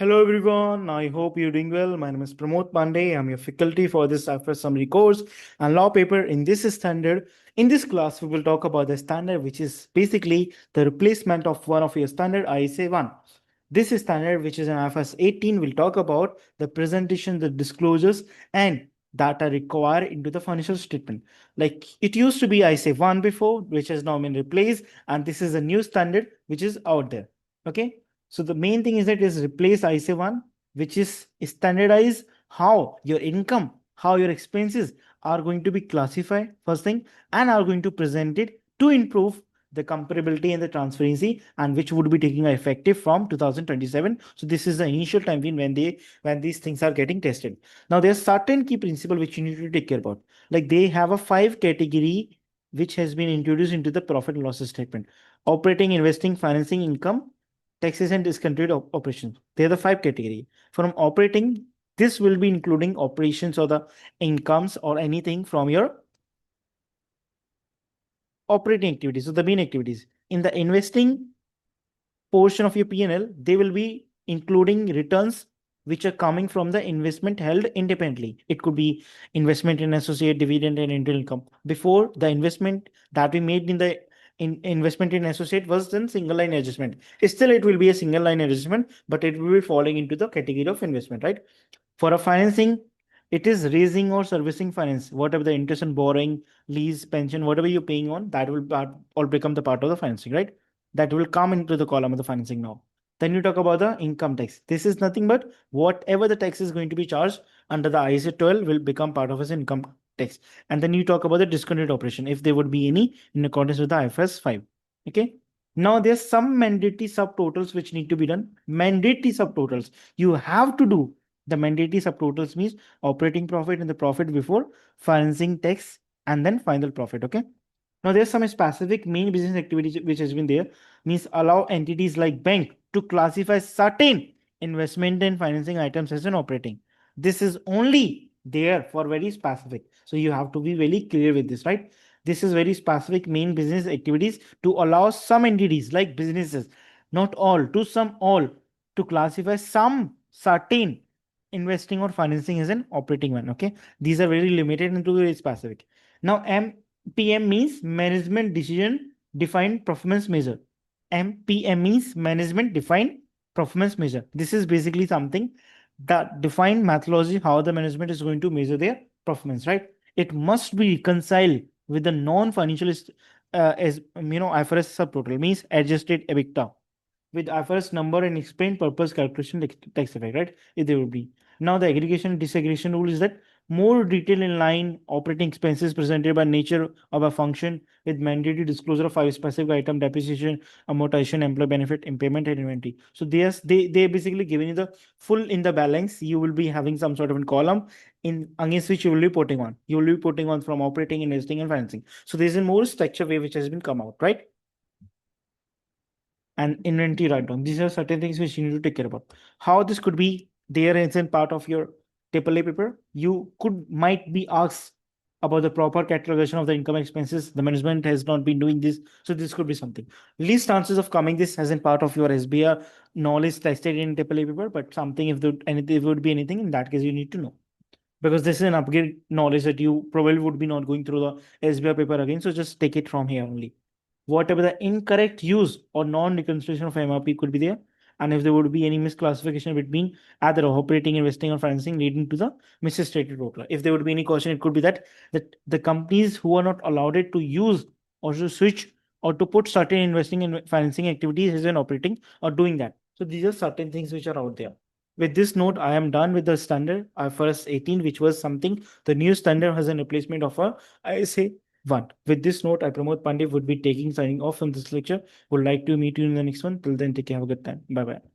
Hello everyone, I hope you're doing well. My name is Pramod Pandey. I'm your faculty for this IFRS summary course and law paper in this standard. In this class, we will talk about the standard, which is basically the replacement of one of your standard ISA 1. This standard, which is an IFRS 18, will talk about the presentation, the disclosures, and that are required into the financial statement. Like it used to be ISA 1 before, which has now been replaced, and this is a new standard which is out there. Okay. So the main thing is that is replace ISA 1, which is standardize how your income, how your expenses are going to be classified, first thing, and are going to present it to improve the comparability and the transparency, and which would be taking effective from 2027. So this is the initial time when these things are getting tested. Now there's certain key principle which you need to take care about. Like they have a 5 category which has been introduced into the profit and loss statement: operating, investing, financing, income, taxes, and discontinued operations. They are the 5 category. From operating, this will be including operations or the incomes or anything from your operating activities. So the main activities. In the investing portion of your P&L, they will be including returns which are coming from the investment held independently. It could be investment in associate, dividend, and rental income. Before, the investment that we made in the investment in associate was then single line adjustment. Still, it will be a single line adjustment, but it will be falling into the category of investment, right? For a financing, it is raising or servicing finance. Whatever the interest and borrowing, lease, pension, whatever you're paying on, that will all become the part of the financing, right? That will come into the column of the financing now. Then you talk about the income tax. This is nothing but whatever the tax is going to be charged under the ISA 12 will become part of his income tax. And then you talk about the discontinued operation, if there would be any in accordance with the IFRS 5. Okay. Now there's some mandatory subtotals which need to be done. Mandatory subtotals. You have to do the mandatory subtotals, means operating profit and the profit before financing, tax, and then final profit. Okay. Now there's some specific main business activities which has been there, means allow entities like bank to classify certain investment and financing items as an operating. This is only there for very specific. So you have to be very clear with this, right? This is very specific main business activities to allow some entities like businesses, not all, to some all, to classify some certain investing or financing as an operating one. Okay. These are very limited and very specific. Now, MPM means management decision defined performance measure. MPM means management defined performance measure. This is basically something that defined methodology how the management is going to measure their performance, right? It must be reconciled with the non-financial as IFRS subtotal, means adjusted EBITDA with IFRS number and explain purpose calculation tax effect, right? If there will be. Now the aggregation disaggregation rule is that more detail in line operating expenses presented by nature of a function with mandatory disclosure of 5 specific item: depreciation, amortization, employee benefit, impairment, and inventory. So they basically giving you the full in the balance. You will be having some sort of a column in against which you will be putting on. You will be putting on from operating, investing, and financing. So there's a more structured way which has been come out, right? And inventory write-down. These are certain things which you need to take care about. How this could be there as in part of your AAA paper. You might be asked about the proper categorization of the income expenses. The management has not been doing this. So this could be something. Least chances of coming this as in part of your SBR knowledge tested in AAA paper, but something if there would be anything, in that case you need to know. Because this is an upgrade knowledge that you probably would be not going through the SBR paper again. So just take it from here only. Whatever the incorrect use or non-reconciliation of MRP could be there. And if there would be any misclassification between either operating, investing, or financing leading to the misstated total. If there would be any question, it could be that the companies who are not allowed it to use or to switch or to put certain investing and financing activities as an operating or doing that. So these are certain things which are out there. With this note, I am done with the standard IFRS 18, which was something the new standard has a replacement of a ISA 1. With this note, I Pramod Pandey would be signing off from this lecture. Would like to meet you in the next one. Till then, take care. Have a good time. Bye bye.